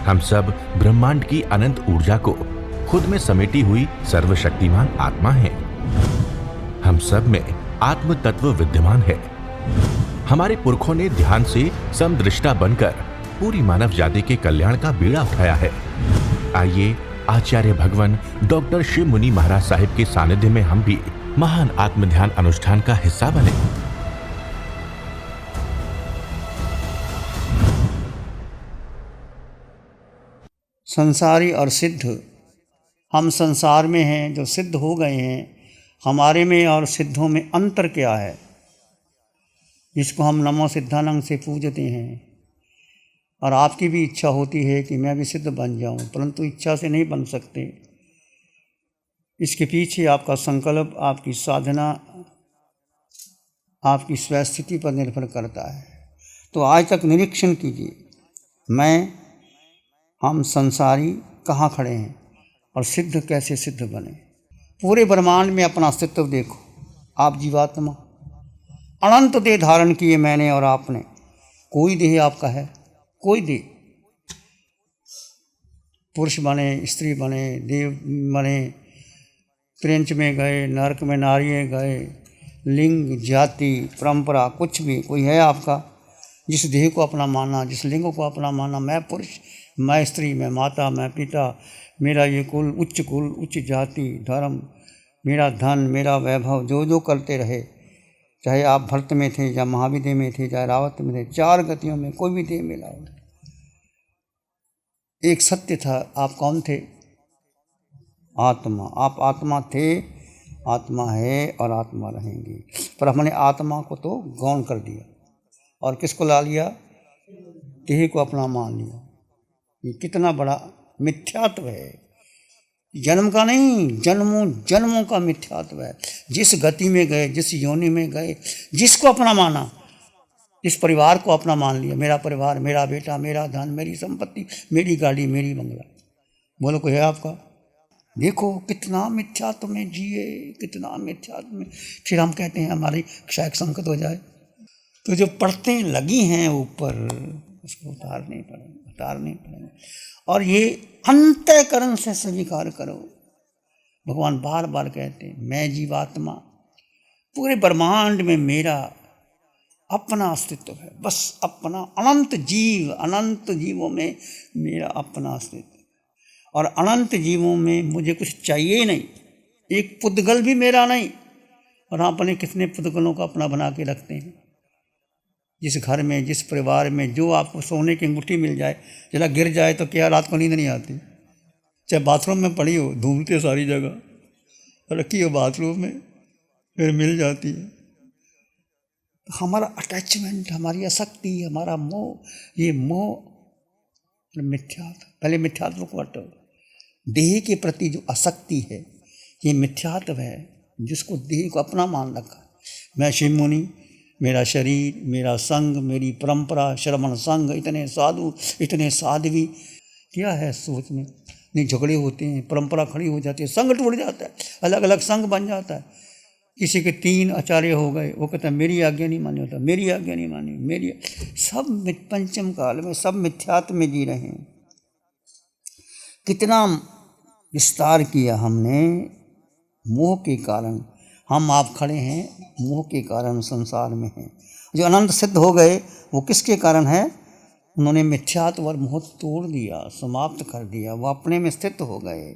हम सब ब्रह्मांड की अनंत ऊर्जा को खुद में समेटी हुई सर्वशक्तिमान आत्मा हैं। हम सब में आत्म तत्व विद्यमान है। हमारे पुरखों ने ध्यान से समदृष्टा बनकर पूरी मानव जाति के कल्याण का बीड़ा उठाया है। आइए आचार्य भगवान डॉक्टर शिव मुनि महाराज साहिब के सानिध्य में हम भी महान आत्म ध्यान अनुष्ठान का हिस्सा बने। संसारी और सिद्ध, हम संसार में हैं, जो सिद्ध हो गए हैं, हमारे में और सिद्धों में अंतर क्या है, जिसको हम नमो सिद्धानंद से पूजते हैं। और आपकी भी इच्छा होती है कि मैं भी सिद्ध बन जाऊं, परंतु इच्छा से नहीं बन सकते। इसके पीछे आपका संकल्प, आपकी साधना, आपकी स्वस्थिति पर निर्भर करता है। तो आज तक निरीक्षण कीजिए, हम संसारी कहाँ खड़े हैं और सिद्ध कैसे सिद्ध बने। पूरे ब्रह्मांड में अपना अस्तित्व देखो। आप जीवात्मा, अनंत देह धारण किए मैंने और आपने। कोई देह आपका है, कोई देह, पुरुष बने, स्त्री बने, देव बने, त्रिंच में गए, नरक में नारियाँ गए, लिंग, जाति, परंपरा, कुछ भी कोई है आपका जिस देह को अपना माना, जिस लिंग को अपना माना। मैं पुरुष, मैं स्त्री, मैं माता, मैं पिता, मेरा ये कुल, उच्च जाति, धर्म, मेरा धन, मेरा वैभव, जो करते रहे, चाहे आप भरत में थे या महाविद्य में थे, चाहे रावत में थे, 4 गतियों में कोई भी देह मिला हो, एक सत्य था। आप कौन थे? आत्मा। आप आत्मा थे, आत्मा है और आत्मा रहेंगे। पर हमने आत्मा को तो गौण कर दिया और किसको ला लिया? देह को अपना मान लिया। ये कितना बड़ा मिथ्यात्व है। जन्म का नहीं, जन्मों का मिथ्यात्व है। जिस गति में गए, जिस योनि में गए, जिसको अपना माना, इस परिवार को अपना मान लिया, मेरा परिवार, मेरा बेटा, मेरा धन, मेरी संपत्ति, मेरी गाड़ी, मेरी बंगला। बोलो कोई है आपका? देखो कितना मिथ्यात्व में जिए, कितना मिथ्यात्व में। फिर हम कहते हैं हमारी क्षय संकट हो जाए। तो जो पड़ते लगी हैं ऊपर, उसको उतारने पड़ेंगे। और ये अंतःकरण से स्वीकार करो। भगवान बार बार कहते हैं, मैं जीवात्मा, पूरे ब्रह्मांड में मेरा अपना अस्तित्व है, बस अपना। अनंत जीवों में मेरा अपना अस्तित्व। और अनंत जीवों में मुझे कुछ चाहिए नहीं, एक पुद्गल भी मेरा नहीं। और आप अपने कितने पुद्गलों को अपना बना के रखते हैं। जिस घर में, जिस परिवार में जो आपको सोने की अंगूठी मिल जाए, जरा गिर जाए तो क्या रात को नींद नहीं आती? चाहे बाथरूम में पड़ी हो, ढूंढते सारी जगह, रखी हो बाथरूम में, फिर मिल जाती है। हमारा अटैचमेंट, हमारी आसक्ति, हमारा मोह, ये मोह मिथ्यात्व। पहले मिथ्यात्व को हटाओ। देह के प्रति जो आसक्ति है, ये मिथ्यात्व है, जिसको देह को अपना मान रखा है। मैं शिव मुनि, मेरा शरीर, मेरा संग, मेरी परंपरा, श्रवण संग, इतने साधु, इतने साध्वी। क्या है सोच में? नहीं, झगड़े होते हैं, परंपरा खड़ी हो जाती है, संग टूट जाता है, अलग अलग संग बन जाता है। किसी के 3 आचार्य हो गए, वो कहता है मेरी आज्ञा नहीं मानी, होता मेरी आज्ञा नहीं मानी, मेरी। सब पंचम काल में सब मिथ्यात्व में जी रहे हैं। कितना विस्तार किया हमने मोह के कारण। हम आप खड़े हैं मोह के कारण, संसार में हैं। जो अनंत सिद्ध हो गए वो किसके कारण है? उन्होंने मिथ्यात्व और मोह तोड़ दिया, समाप्त कर दिया, वो अपने में स्थित हो गए।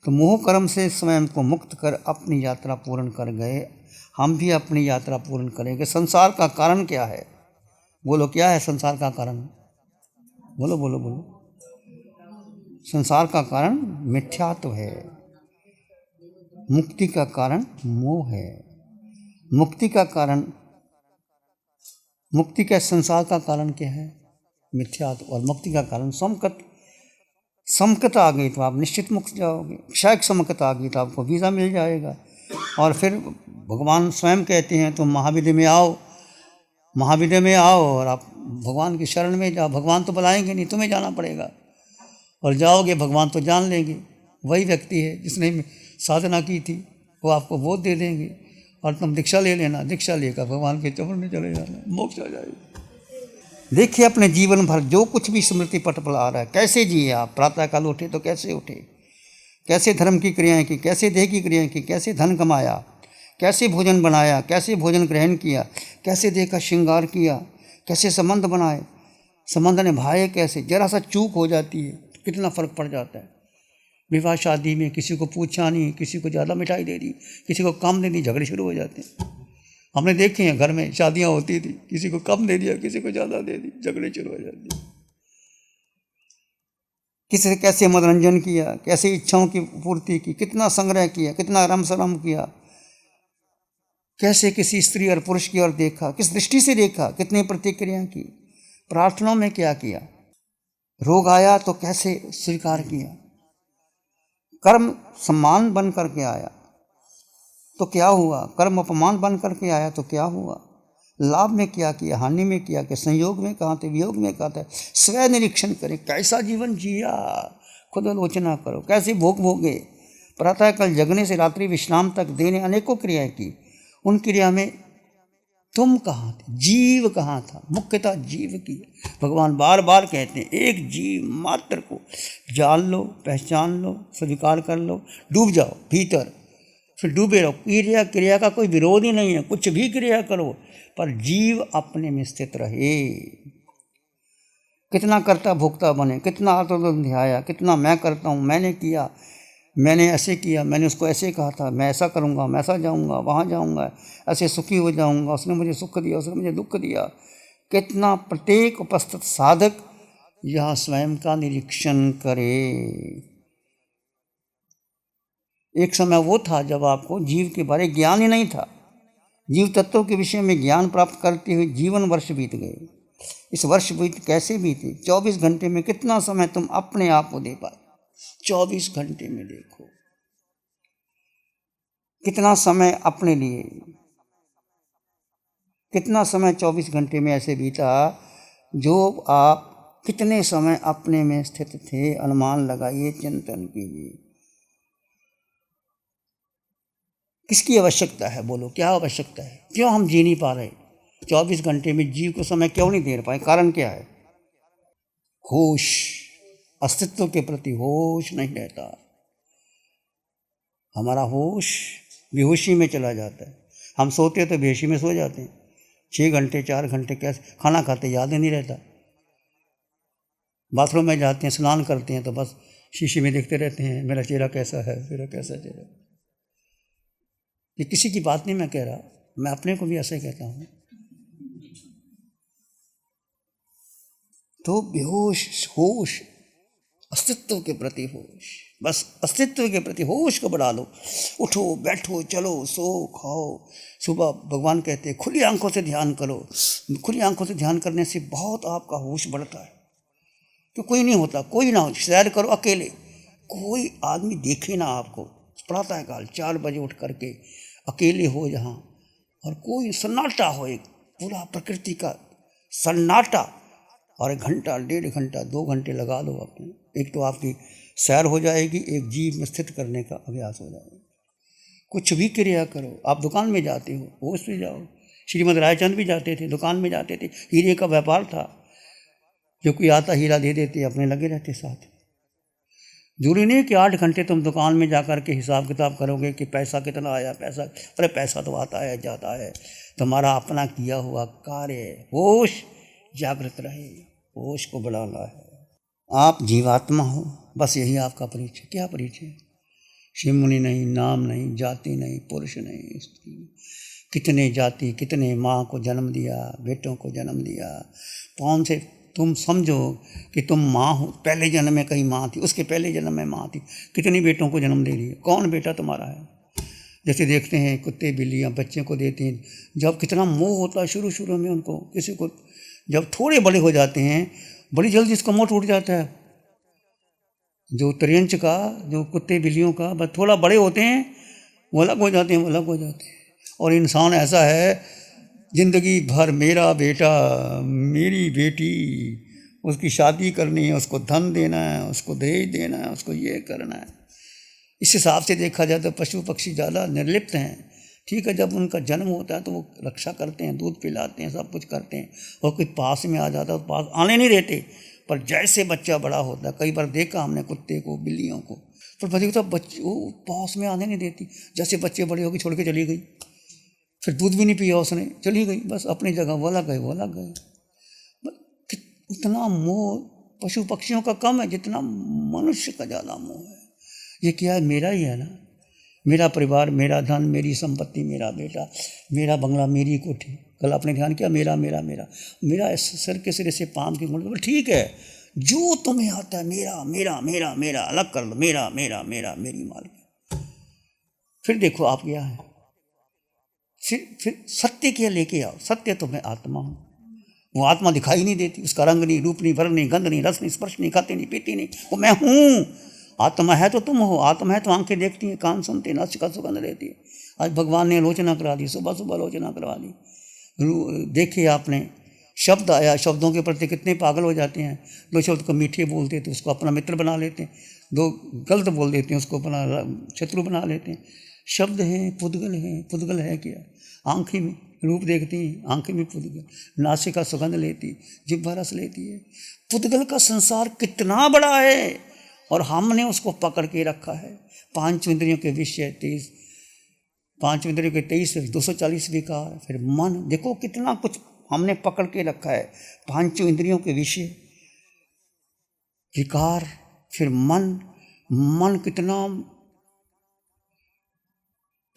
तो मोह कर्म से स्वयं को मुक्त कर अपनी यात्रा पूर्ण कर गए। हम भी अपनी यात्रा पूर्ण करेंगे। संसार का कारण क्या है? बोलो, क्या है संसार का कारण? बोलो बोलो बोलो। संसार का कारण मिथ्यात्व है। मुक्ति का कारण मोह है। मुक्ति का कारण, मुक्ति का संसार का कारण क्या है? मिथ्यात्व। और मुक्ति का कारण समकत आ गई तो आप निश्चित मुक्त जाओगे। क्षय समकत आ गई तो आपको वीज़ा मिल जाएगा। और फिर भगवान स्वयं कहते हैं तुम महाविद्य में आओ और आप भगवान की शरण में जाओ। भगवान तो बुलाएंगे नहीं, तुम्हें जाना पड़ेगा। और जाओगे, भगवान तो जान लेंगे। वही व्यक्ति है जिसने साधना की थी, वो आपको बोध दे देंगे और तुम दीक्षा ले लेना। दीक्षा लेकर भगवान के चरण में चले जाना, मोक्ष आ जाएगा। देखिए अपने जीवन भर जो कुछ भी स्मृति पट पर आ रहा है, कैसे जिए आप। प्रातःकाल उठे तो कैसे उठे, कैसे धर्म की क्रियाएं की, कैसे देह की क्रियाएं की, कैसे धन कमाया, कैसे भोजन बनाया, कैसे भोजन ग्रहण किया, कैसे देह का श्रृंगार किया, कैसे संबंध बनाए, संबंध निभाए कैसे। जरा सा चूक हो जाती है कितना फर्क पड़ जाता है। विवाह शादी में किसी को पूछा नहीं, किसी को ज़्यादा मिठाई दे दी, किसी को कम दे दी, झगड़े शुरू हो जाते हैं। हमने देखे हैं, घर में शादियां होती थी, किसी को कम दे दिया, किसी को ज़्यादा दे दी, झगड़े शुरू हो जाते हैं। किसी से कैसे मनोरंजन किया, कैसे इच्छाओं की पूर्ति की, कितना संग्रह किया, कितना रम सरम किया, कैसे किसी स्त्री और पुरुष की ओर देखा, किस दृष्टि से देखा, कितनी प्रतिक्रिया की, प्रार्थनाओं में क्या किया, रोग आया तो कैसे स्वीकार किया, कर्म सम्मान बन करके आया तो क्या हुआ, कर्म अपमान बन करके आया तो क्या हुआ, लाभ में क्या किया, हानि में क्या किया, संयोग में कहाँ थे, वियोग में कहाँ थे। स्व निरीक्षण करें, कैसा जीवन जिया, खुद आलोचना करो, कैसे भोग भोगे। प्रातःकाल जगने से रात्रि विश्राम तक देने अनेकों क्रियाएं की, उन क्रिया में तुम कहाँ थे, जीव कहाँ था, मुख्यतः जीव की। भगवान बार बार कहते हैं एक जीव मात्र को जान लो, पहचान लो, स्वीकार कर लो, डूब जाओ भीतर, फिर डूबे रहो। क्रिया का कोई विरोध ही नहीं है, कुछ भी क्रिया करो पर जीव अपने में स्थित रहे। कितना कर्ता भोक्ता बने, कितना आत्मतत्व ध्याया, कितना मैं करता हूँ, मैंने किया, मैंने ऐसे किया, मैंने उसको ऐसे कहा था, मैं ऐसा करूँगा, मैं ऐसा जाऊँगा, वहाँ जाऊँगा, ऐसे सुखी हो जाऊँगा, उसने मुझे सुख दिया, उसने मुझे दुख दिया। कितना प्रत्येक उपस्थित साधक यह स्वयं का निरीक्षण करे। एक समय वो था जब आपको जीव के बारे ज्ञान ही नहीं था। जीव तत्वों के विषय में ज्ञान प्राप्त करते हुए जीवन वर्ष बीत गए। इस वर्ष बीत कैसे बीते, 24 घंटे में कितना समय तुम अपने आप को दे पाए। 24 घंटे में देखो कितना समय अपने लिए, कितना समय 24 घंटे में ऐसे बीता जो आप कितने समय अपने में स्थित थे। अनुमान लगाइए, चिंतन कीजिए। किसकी आवश्यकता है, बोलो क्या आवश्यकता है, क्यों हम जी नहीं पा रहे। 24 घंटे में जीव को समय क्यों नहीं दे पाए, कारण क्या है। होश, अस्तित्व के प्रति होश नहीं रहता। हमारा होश बेहोशी में चला जाता है। हम सोते तो बेहोशी में सो जाते हैं। 6 घंटे 4 घंटे कैसे, खाना खाते याद ही नहीं रहता। बाथरूम में जाते हैं, स्नान करते हैं तो बस शीशे में देखते रहते हैं, मेरा चेहरा कैसा है, मेरा कैसा चेहरा। ये किसी की बात नहीं मैं कह रहा, मैं अपने को भी ऐसे कहता हूँ। तो बेहोश, होश, अस्तित्व के प्रति होश, बस अस्तित्व के प्रति होश को बढ़ा लो। उठो, बैठो, चलो, सो, खाओ। सुबह भगवान कहते हैं खुली आंखों से ध्यान करो। खुली आंखों से ध्यान करने से बहुत आपका होश बढ़ता है। तो कोई नहीं होता, कोई ना हो, सैर करो अकेले, कोई आदमी देखे ना आपको। प्रातःकाल 4 बजे उठ करके अकेले हो जहाँ, और कोई सन्नाटा हो, एक पूरा प्रकृति का सन्नाटा, और 1 घंटा 1.5 घंटा 2 घंटे लगा दो अपने। एक तो आपकी सैर हो जाएगी, एक जीव में स्थित करने का अभ्यास हो जाएगा। कुछ भी क्रिया करो। आप दुकान में जाते हो, होश से जाओ। श्रीमद् रायचंद भी जाते थे, दुकान में जाते थे, हीरे का व्यापार था, जो कोई आता हीरा दे देते, अपने लगे रहते साथ। जरूरी नहीं कि 8 घंटे तुम दुकान में जाकर के हिसाब किताब करोगे कि पैसा कितना आया, पैसा, अरे पैसा तो आता है जाता है, तुम्हारा अपना किया हुआ कार्य है। होश जागृत रहे, होश को बढ़ाना है। आप जीवात्मा हो, बस यही आपका परिचय। क्या परिचय, शिव मुनि नहीं, नाम नहीं, जाति नहीं, पुरुष नहीं, स्त्री। कितने जाति, कितने माँ को जन्म दिया, बेटों को जन्म दिया। कौन से तुम समझो कि तुम माँ हो, पहले जन्म में कहीं माँ थी, उसके पहले जन्म में माँ थी, कितनी बेटों को जन्म दे रही है। कौन बेटा तुम्हारा है। जैसे देखते हैं कुत्ते बिल्लियाँ बच्चे को देते हैं, जब कितना मोह होता है शुरू शुरू में उनको, किसी को जब थोड़े बड़े हो जाते हैं बड़ी जल्दी इसका मोह टूट जाता है। जो त्रियंच का, जो कुत्ते बिल्लियों का, बस थोड़ा बड़े होते हैं वो अलग हो जाते हैं, वो अलग हो जाते हैं। और इंसान ऐसा है, जिंदगी भर मेरा बेटा, मेरी बेटी, उसकी शादी करनी है, उसको धन देना है, उसको दहेज देना है, उसको ये करना है। इस हिसाब से देखा जाए तो पशु पक्षी ज़्यादा निर्लिप्त हैं, ठीक है, जब उनका जन्म होता है तो वो रक्षा करते हैं, दूध पिलाते हैं, सब कुछ करते हैं, और कोई पास में आ जाता है तो पास आने नहीं देते। पर जैसे बच्चा बड़ा होता है, कई बार देखा हमने कुत्ते को, बिल्लियों को, पर बच्चे तो बच्चे वो पास में आने नहीं देती। जैसे बच्चे बड़े हो गए छोड़ के चली गई, फिर दूध भी नहीं पिया उसने, चली गई, बस अपनी जगह, वो अलग गए, वो अलग गए। इतना मोह पशु पक्षियों का कम है जितना मनुष्य का ज़्यादा मोह है। ये क्या है, मेरा ही है ना, मेरा परिवार, मेरा धन, मेरी संपत्ति, मेरा बेटा, मेरा बंगला, मेरी कोठी। कल आपने ध्यान किया, मेरा मेरा मेरा मेरा सर के सिरे से पाँव की मुंड, ठीक है, जो तुम्हें आता है मेरा मेरा मेरा मेरा अलग कर लो, मेरा मेरा मेरा मेरी मालिक। फिर देखो आप क्या है, फिर सत्य क्या लेके आओ, सत्य तो मैं आत्मा हूँ। वो आत्मा दिखाई नहीं देती, उसका रंग नहीं, रूप नहीं, वर्ण नहीं, गंध नहीं, रस नहीं, स्पर्श नहीं, खाती नहीं, पीती नहीं, वो मैं हूँ। आत्मा है तो तुम हो, आत्मा है तो आंखें देखती हैं, कान सुनते हैं, नासिका सुगंध रहती है। आज भगवान ने आलोचना करा दी, सुबह सुबह आलोचना करवा दी। देखिए आपने, शब्द आया, शब्दों के प्रति कितने पागल हो जाते हैं। दो शब्द को मीठे बोलते तो उसको अपना मित्र बना लेते हैं, दो गलत बोल देते हैं उसको अपना शत्रु बना लेते हैं। शब्द हैं, पुद्गल हैं, पुद्गल है क्या, आंखें में रूप देखती हैं, आंखें में पुद्गल, नासिका सुगंध लेती, जिह्वा रस लेती है। पुद्गल का संसार कितना बड़ा है और हमने उसको पकड़ के रखा है। पांच इंद्रियों के विषय 23, पांच इंद्रियों के 23 240 विकार, फिर मन, देखो कितना कुछ हमने पकड़ के रखा है। पांचों इंद्रियों के विषय, विकार, फिर मन कितना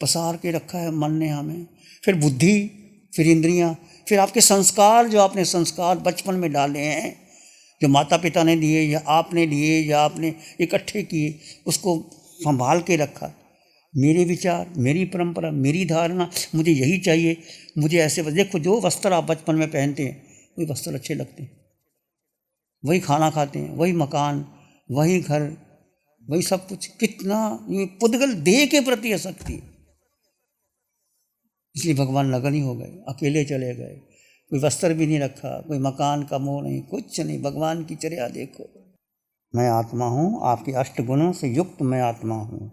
पसार के रखा है मन ने हमें, फिर बुद्धि, फिर इंद्रियां, फिर आपके संस्कार, जो आपने संस्कार बचपन में डाले हैं, जो माता पिता ने दिए या आपने लिए या आपने इकट्ठे किए, उसको संभाल के रखा। मेरे विचार, मेरी परंपरा, मेरी धारणा, मुझे यही चाहिए, मुझे ऐसे। देखो जो वस्त्र आप बचपन में पहनते हैं वही वस्त्र अच्छे लगते हैं, वही खाना खाते हैं, वही मकान, वही घर, वही सब कुछ। कितना ये पुद्गल देह के प्रति आसक्ति, इसलिए भगवान नगनी हो गए, अकेले चले गए, कोई वस्त्र भी नहीं रखा, कोई मकान का मोह नहीं, कुछ नहीं। भगवान की चर्या देखो, मैं आत्मा हूँ, आपके 8 गुणों से युक्त मैं आत्मा हूँ।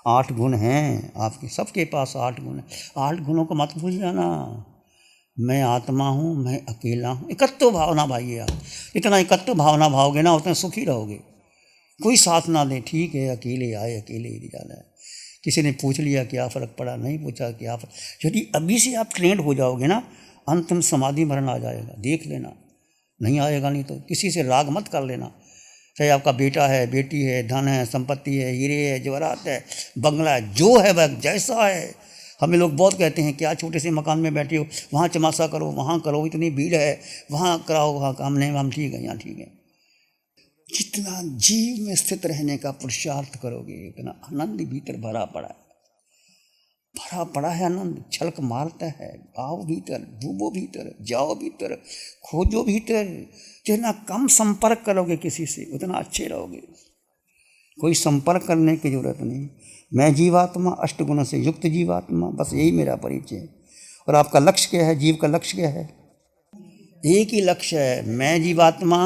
8 गुण हैं आपके, सबके पास 8 गुण हैं। 8 गुणों को मत भूल जाना। मैं आत्मा हूँ, मैं अकेला हूँ। एकत्व भावना भाई, आप इतना एकत्व भावना भाओगे ना, उतना सुखी रहोगे। कोई साथ ना दे, ठीक है, अकेले आए, अकेले ही जाना है। किसी ने पूछ लिया क्या फ़र्क पड़ा, नहीं पूछा क्या फ़र्क। यदि अभी से आप ट्रेंड हो जाओगे ना, अंतिम समाधि मरण आ जाएगा, देख लेना। नहीं आएगा नहीं तो किसी से राग मत कर लेना, चाहे आपका बेटा है, बेटी है, धन है, संपत्ति है, हीरे है, जवाहरात है, बंगला है, जो है वह जैसा है। हमें लोग बहुत कहते हैं क्या छोटे से मकान में बैठे हो, वहाँ चमासा करो, वहाँ करो, इतनी भीड़ है, वहाँ कराओ, वहाँ काम नहीं, हम ठीक है, यहाँ ठीक है। जितना जीव में स्थित रहने का पुरुषार्थ करोगे उतना आनंद भीतर भरा पड़ा है, भरा पड़ा है आनंद। छलक मारता है, आओ भीतर, डूबो भीतर, जाओ भीतर, खोजो भीतर। जितना कम संपर्क करोगे किसी से उतना अच्छे रहोगे। कोई संपर्क करने की जरूरत नहीं। मैं जीवात्मा, 8 गुणों से युक्त जीवात्मा, बस यही मेरा परिचय है। और आपका लक्ष्य क्या है, जीव का लक्ष्य क्या है? एक ही लक्ष्य है, मैं जीवात्मा,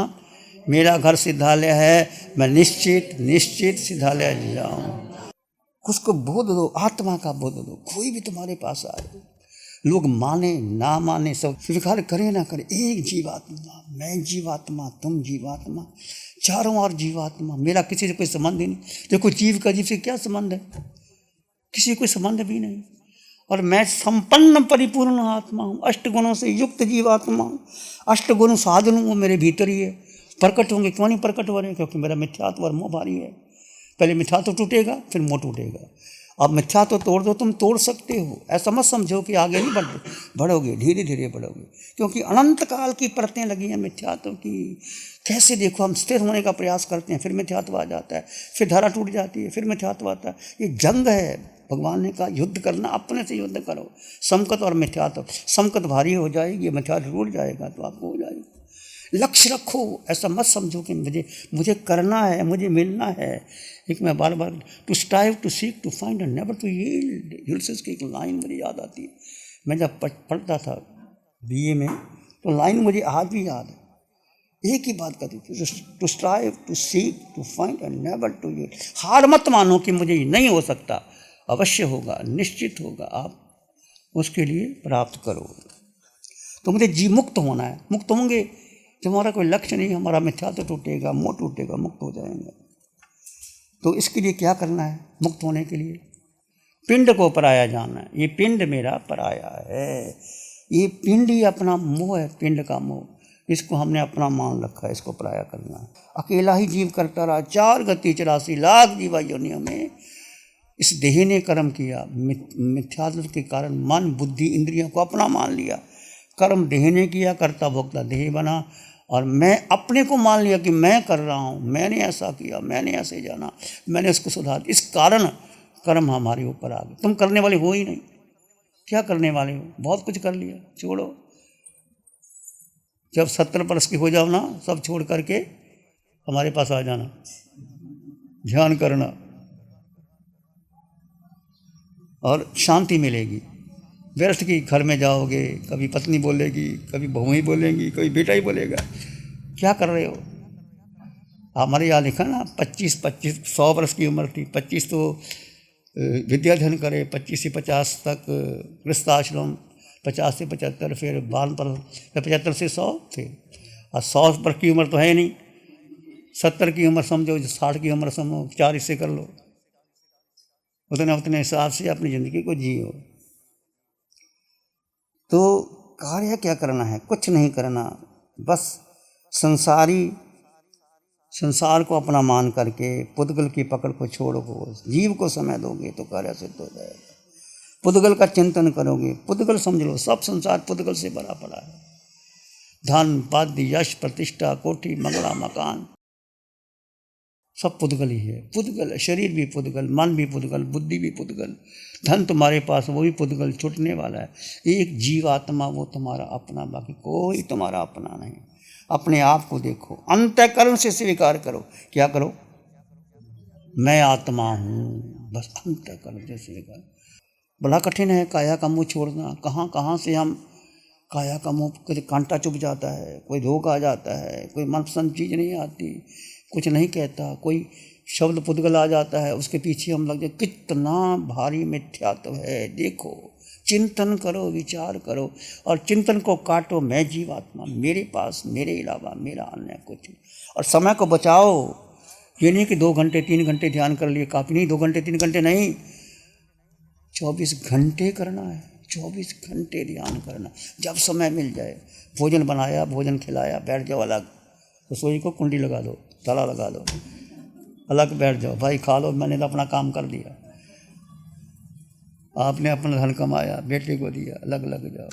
मेरा घर सिद्धालय है, मैं निश्चित सिद्धालय जाऊँ। उसको बोध दो, आत्मा का बोध दो। कोई भी तुम्हारे पास आए, लोग माने ना माने, सब स्वीकार करे ना करे, एक जीवात्मा, मैं जीवात्मा, तुम जीवात्मा, चारों ओर जीवात्मा। मेरा किसी से कोई संबंध ही नहीं। देखो जीव का जीव से क्या संबंध है, किसी कोई संबंध भी नहीं। और मैं संपन्न परिपूर्ण आत्मा हूँ, 8 गुणों से युक्त जीवात्मा हूँ। 8 गुण साधन वो मेरे भीतर ही है, प्रकट होंगे। क्यों नहीं प्रकट हो रहे? क्योंकि मेरा मिथ्यात्व और मोह भारी है। पहले मिथ्यात्व टूटेगा, फिर मोह टूटेगा। अब मिथ्यात्व तोड़ दो, तुम तोड़ सकते हो। ऐसा मत समझो कि आगे नहीं बढ़ोगे, धीरे धीरे बढ़ोगे, क्योंकि अनंत काल की परतें लगी हैं मिथ्यात्व की। कैसे देखो, हम स्थिर होने का प्रयास करते हैं, फिर मिथ्यात्व आ जाता है, फिर धारा टूट जाती है, फिर मिथ्यात्व आता है। ये जंग है। भगवान ने कहा युद्ध करना, अपने से युद्ध करो। समकत और मिथ्यात्व, समकत भारी हो जाएगी, मिथ्यात्व टूट जाएगा तो आपको हो जाएगा। लक्ष्य रखो, ऐसा मत समझो कि मुझे करना है, मुझे मिलना है। एक मैं बार बार to strive to seek to find and never to yield, Ulysses की एक लाइन मुझे याद आती है। मैं जब पढ़ता था BA में, तो लाइन मुझे आज भी याद है। एक ही बात कहती थी, to strive to seek to find and never to yield. हार मत मानो कि मुझे नहीं हो सकता, अवश्य होगा, निश्चित होगा। आप उसके लिए प्राप्त करो। तो मुझे जीव मुक्त होना है। मुक्त होंगे तो हमारा कोई लक्ष्य नहीं, हमारा मिथ्यात्व टूटेगा, मोह टूटेगा, मुक्त हो जाएंगे। तो इसके लिए क्या करना है? मुक्त होने के लिए पिंड को पराया जाना है। ये पिंड मेरा पराया है, ये पिंड ही अपना मोह है, पिंड का मोह, इसको हमने अपना मान रखा है, इसको पराया करना है। अकेला ही जीव करता रहा 4 गति 84 लाख जीवा योनियों में। इस देह ने कर्म किया, मिथ्यात्व के कारण मन बुद्धि इंद्रियों को अपना मान लिया। कर्म देह ने किया, कर्ता भोक्ता देह बना, और मैं अपने को मान लिया कि मैं कर रहा हूँ, मैंने ऐसा किया, मैंने ऐसे जाना, मैंने उसको सुधार। इस कारण कर्म हमारे ऊपर आ गए। तुम करने वाले हो ही नहीं। क्या करने वाले हो? बहुत कुछ कर लिया, छोड़ो। जब 70 वर्ष की हो जाओ ना, सब छोड़ करके हमारे पास आ जाना, ध्यान करना और शांति मिलेगी। व्यर्थ की घर में जाओगे, कभी पत्नी बोलेगी, कभी बहू ही बोलेंगी, कभी बेटा ही बोलेगा, क्या कर रहे हो? हमारे यहाँ लिखा ना 25 100 वर्ष की उम्र थी, 25 तो विद्याध्ययन करे, 25 से 50 तक गृहस्थाश्रम, 50 से 75 फिर बाल पर, 75 से 100 थे। और 100 वर्ष की उम्र तो है नहीं, 70 की उम्र समझो, 60 की उम्र समझो, 4 हिस्से कर लो, उतने हिसाब से अपनी ज़िंदगी को जियो। तो कार्य क्या करना है? कुछ नहीं करना, बस संसार को अपना मान करके पुद्गल की पकड़ को छोड़ो, जीव को समय दोगे तो कार्य सिद्ध हो जाएगा। पुद्गल का चिंतन करोगे, पुद्गल समझ लो, सब संसार पुद्गल से भरा पड़ा है। धन पद यश प्रतिष्ठा कोठी मंगला मकान सब पुद्गल ही है। पुद्गल है, शरीर भी पुद्गल, मन भी पुद्गल, बुद्धि भी पुद्गल, धन तुम्हारे पास वो भी पुद्गल, छूटने वाला है। एक जीवात्मा वो तुम्हारा अपना, बाकी कोई तुम्हारा अपना नहीं। अपने आप को देखो, अंतःकरण से स्वीकार करो। क्या करो? मैं आत्मा हूँ, बस अंतःकरण से स्वीकार। बड़ा कठिन है काया का मुँह छोड़ना। कहाँ से हम काया का मुँह, कोई कांटा चुभ जाता है, कोई रोग आ जाता है, कोई मनपसंद चीज़ नहीं आती, कुछ नहीं कहता, कोई शब्द पुद्गल आ जाता है, उसके पीछे हम लग जाए। कितना भारी मिथ्यात्व है। देखो, चिंतन करो, विचार करो और चिंतन को काटो। मैं जीवात्मा, मेरे पास मेरे अलावा मेरा अन्य कुछ नहीं। और समय को बचाओ। ये नहीं कि 2 घंटे 3 घंटे ध्यान कर लिए, काफ़ी नहीं। 2 घंटे 3 घंटे नहीं, 24 घंटे करना है। 24 घंटे ध्यान करना, जब समय मिल जाए। भोजन बनाया, भोजन खिलाया, बैठ जाओ अलग। रसोई को कुंडी लगा दो, ताला लगा दो, अलग बैठ जाओ। भाई खा लो, मैंने तो अपना काम कर दिया। आपने अपना धन कमाया, बेटे को दिया, अलग लग जाओ।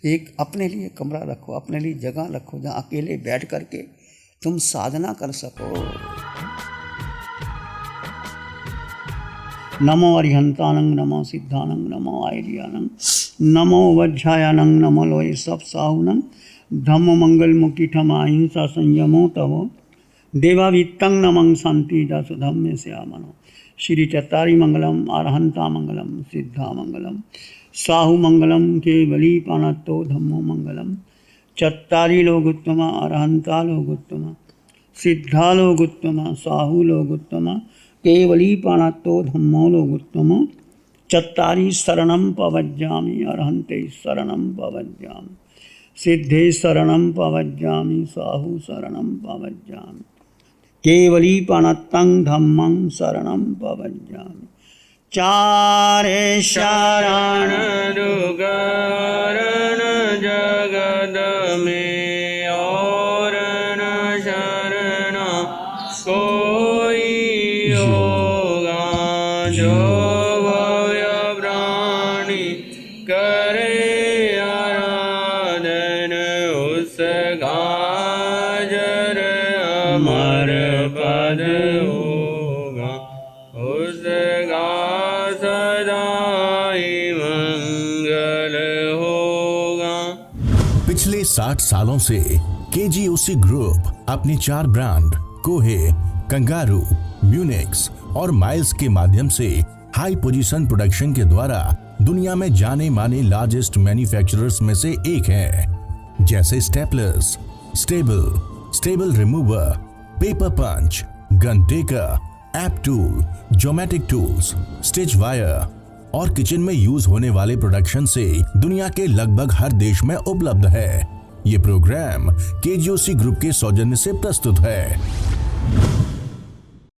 एक अपने लिए कमरा रखो, अपने लिए जगह रखो, जहाँ अकेले बैठ करके तुम साधना कर सको। नमो अरिहंतानंग, नमो सिद्धानंग, नमो आयरियानंग, नमो वज्रायानंग, नमो लोय सब साहुनंग, धम्मो मंगल मुक्ति ठमा हिंसा संयमो तवो, देवावित्तं नमं शांति दासुधम्मे श्यामनो। श्री चत्तारी मंगलम, अरहंता मंगलम, सिद्धा मंगलम, साहु मंगलम, केवली पानत्तो धम्मो मंगलम। चत्तारी लोगोत्तमा, अरहंता लोगोत्तमा, सिद्धा लोगोत्तमा, साहु लोगोत्तमा, केवली पानत्तो धम्मो लोगोत्तमा। चत्तारी शरणं पवज्जामि, अरहंते शरणं पवज्जामि, सिद्धे शरणं पवज्जामि, साहु शरणं पवज्जामि, केवली पानत्तं धम्मं शरणं पवज्जामि। चारे शरण दुगरण जगद में, और न शरण कोई होगा। जो भय प्राणी करे आराधन, उसका जर अमर पद होगा, उसका सदा ही मंगल होगा। पिछले 60 सालों से केजीओसी ग्रुप अपने 4 ब्रांड कोहे, कंगारू, म्यूनिक्स और माइल्स के माध्यम से हाई पोजीशन प्रोडक्शन के द्वारा दुनिया में जाने माने लार्जेस्ट मैन्युफैक्चरर्स में से एक है। जैसे staplers, staple remover, paper punch, gun tacker, app tool, geometric tools, stitch wire, और किचन में यूज होने वाले प्रोडक्शन से दुनिया के लगभग हर देश में उपलब्ध है। ये प्रोग्राम केजीओसी ग्रुप के सौजन्य से प्रस्तुत है।